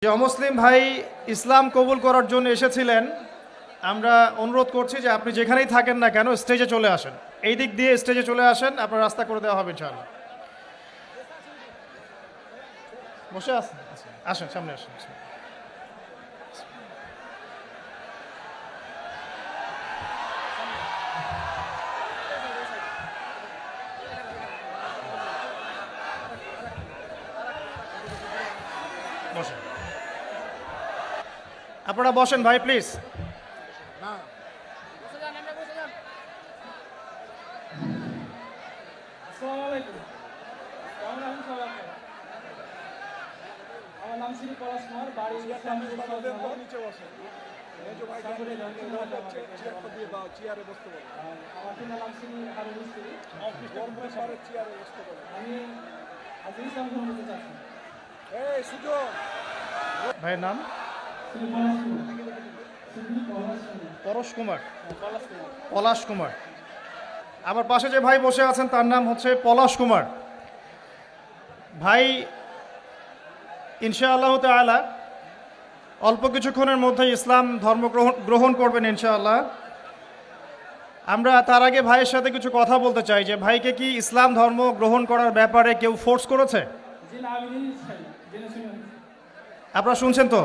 যে অমুসলিম ভাই ইসলাম কবুল করার জন্য এসেছিলেন, আমরা অনুরোধ করছি যে আপনি যেখানেই থাকেন না কেন স্টেজে চলে আসেন। এই দিক দিয়ে স্টেজে চলে আসেন, আপনার রাস্তা করে দেওয়া হবে ইনশাআল্লাহ। বসে আসেন, আসেন সামনে আসেন। বসেন, আপনারা বসেন ভাই প্লিজ। আমার নাম শ্রী পলাশ কুমার, বাড়ি আমার পিতার নাম শ্রী হারুন মিস্ত্রি। আমি আজ ইসলাম গ্রহণ করতে চাচ্ছি। ভাইয়ের নাম শ্রী পলাশ কুমার। শ্রী পরশ কুমার, পলাশ কুমার। পলাশ কুমার। আমার পাশে যে ভাই বসে আছেন তার নাম হচ্ছে পলাশ কুমার। ভাই ইনশাআল্লাহ তাআলা অল্প কিছুক্ষণের মধ্যে ইসলাম ধর্ম গ্রহণ করবেন ইনশাআল্লাহ। আমরা তার আগে ভাইয়ের সাথে কিছু কথা বলতে চাই যে ভাইকে কি ইসলাম ধর্ম গ্রহণ করার ব্যাপারে কেউ ফোর্স করেছে? জি না, আমি নিজে চাই, জেনে শুনে। আপনারা শুনছেন তো?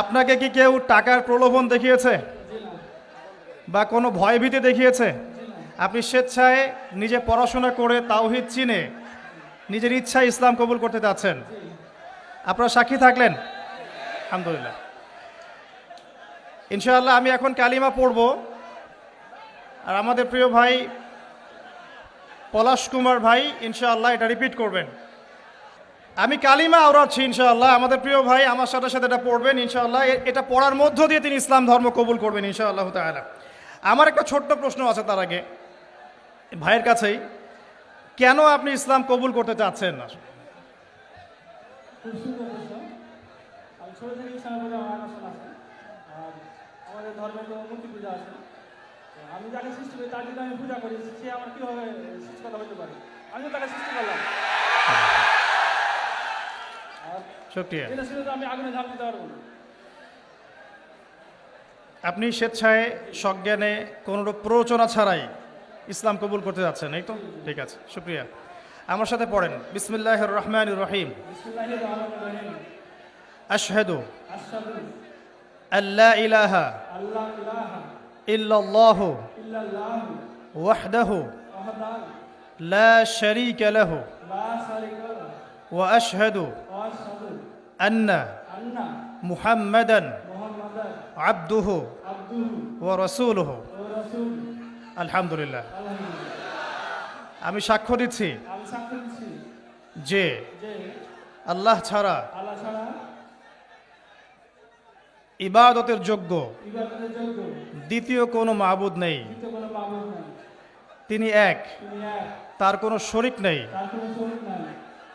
আপনাকে কি কেউ টাকার প্রলোভন দেখিয়েছে জি না, বা কোনো ভয়ভীতি দেখিয়েছে? জি না। আপনি স্বেচ্ছায় নিজে পড়াশোনা করে তাওহীদ চিনে নিজের ইচ্ছায় ইসলাম কবুল করতে চাচ্ছেন। আপনারা সাক্ষী থাকলেন? আলহামদুলিল্লাহ। ইনশাআল্লাহ আমি এখন কালিমা পড়ব, আর আমাদের প্রিয় ভাই পলাশ কুমার ভাই ইনশাআল্লাহ এটা রিপিট করবেন। আমি কালিমা আওড়াচ্ছি ইনশাআল্লাহ, আমাদের প্রিয় ভাই আমার সাথে সাথে এটা পড়বেন ইনশাআল্লাহ। এটা পড়ার মধ্য দিয়ে তিনি ইসলাম ধর্ম কবুল করবেন ইনশাআল্লাহ তাআলা। আমার একটা ছোট্ট প্রশ্ন আছে তার আগে ভাইয়ের কাছেই, কেন আপনি ইসলাম কবুল করতে চাচ্ছেন না? খুব সুন্দর প্রশ্ন। আমি ছোট থেকে ইসলামের প্রতি আমার আকর্ষণ আছে। আর আমাদের ধর্মে তো মূর্তি পূজা আছে। তো আমি যাকে সৃষ্টি করি তার যদি আমি পূজা করি, সে আমার কীভাবে সৃষ্টিকর্তা হতে পারে? আমিও তাকে সৃষ্টি করলাম। আর শুকরিয়া। জেনে শুনে তো আমি আগুনে ঝাঁপ দিতে পারবো না। আপনি স্বেচ্ছায় সজ্ঞানে কোনোরূপ প্ররোচনা ছাড়াই ইসলাম কবুল করতে যাচ্ছেন, এই তো? ঠিক আছে, শুক্রিয়া। আমার সাথে পড়েন, বিসমিল্লাহির রহমানির রহিম। বিসমিল্লাহির রহমানির রহিম। আশহাদু আশহাদু আল্লা ইলাহা আল্লা ইলাহা ইল্লাল্লাহু ইল্লাল্লাহু ওয়াহদাহু ওয়াহদাহু লা শারীকা লাহু লা শারীকা লাহু ওয়া আশহাদু ওয়া আশহাদু আন্না আন্না মুহাম্মাদান মুহাম্মাদান আবদুহু আবদুহু ওয়া রাসূলুহু। ওয়া রাসূলুহু। আলহামদুলিল্লাহ। আলহামদুলিল্লাহ। আমি সাক্ষ্য দিচ্ছি আমি সাক্ষ্য দিচ্ছি যে যে আল্লাহ ছাড়া আল্লাহ ছাড়া ইবাদতের যোগ্য ইবাদতের যোগ্য দ্বিতীয় কোনো মাবুদ নেই। দ্বিতীয় কোনো মাবুদ নাই। তিনি এক, তিনি এক, তার কোনো শরিক নেই। তার কোনো শরীক নাই।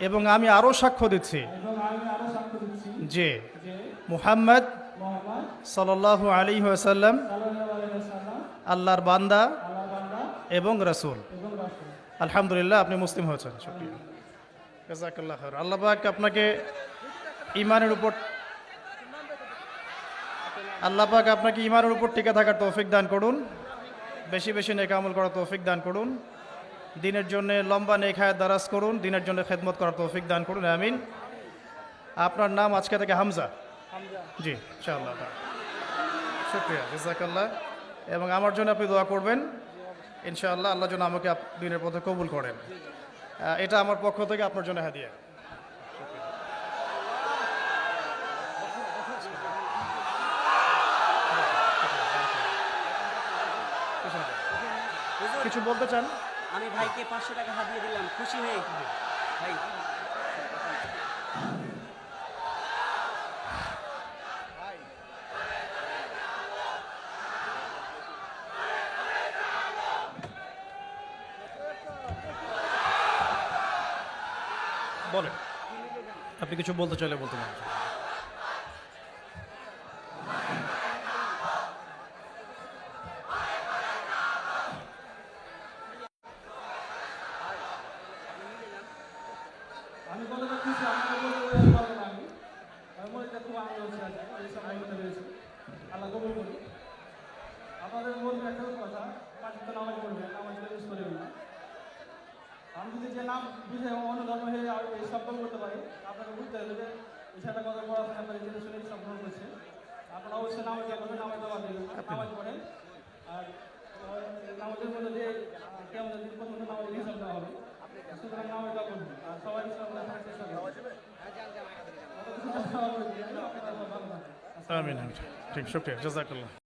এবং আমি আরও সাক্ষ্য দিচ্ছি এবং আমি আরো সাক্ষ্য দিচ্ছি যে যে মুহাম্মদ মুহাম্মদ সাল্লাল্লাহু আলাইহি ওয়াসাল্লাম সাল্লাল্লাহু আলাইহি ওয়াসাল্লাম আল্লাহর বান্দা আল্লাহর বান্দা এবং রাসূল। এবং রাসূল। আলহামদুলিল্লাহ, আপনি মুসলিম হয়েছেন। শুকরিয়া, জাযাকাল্লাহ খাইর। আল্লাহ পাক আপনাকে ঈমানের উপর টিকে থাকার তৌফিক দান করুন, বেশি বেশি নেক আমল করার তৌফিক দান করুন, দিনের জন্য লম্বা নেক হায়াত দারাজ করুন, দিনের জন্য খেদমত করার তৌফিক দান করুন, আমিন। আপনার নাম আজকে থেকে হামজা? জি, ইনশাআল্লাহ। শুকরিয়া, জাযাকাল্লাহ। এবং আমার জন্য আপনি দোয়া করবেন ইনশাআল্লাহ, আল্লাহ যেন আমাকে দিনের পথে কবুল করেন। এটা আমার পক্ষ থেকে আপনার জন্য হাদিয়া। কিছু বলতে চান? আমি ভাইকে 500 টাকা হাতিয়ে দিলাম, খুশি হয়ে ভাই। বলেন, আপনি কিছু বলতে চাইলে বলতে পারেন। আমি বলে যাচ্ছি, আপনাকে বলতে পারবো না আমি। মনটা খুব আনন্দ হচ্ছে আজকে এই সময় হতে পেরেছি আল্লাহ কবুল করুন আপনাদের বলবো একটা কথা পাঁচ ওয়াক্ত নামাজ পড়বেন নামাজ মিস করবেন না আমি যদি যে নাম বুঝে অন্য ধর্ম হয়ে এই শব্দ করতে পারি আপনাকে বুঝতে হবে যে বিষয়টা কত পড়াশোনা করে জেনে শুনে সব গ্রহণ করছে আপনারা অবশ্যই নামাজ করবেন নামাজ দেওয়া দেবেন নামাজ পড়েন আর নামাজের মধ্যে যে কেমন দিন পর্যন্ত নামাজের হিসাব দেওয়া হবে সুতরাং নামাজ দেওয়া করবেন আর সবাই ইসলাম থাকার চেষ্টা করবেন আমিন আমিন। ঠিক শুক্রিয়া জাজাকাল্লাহ।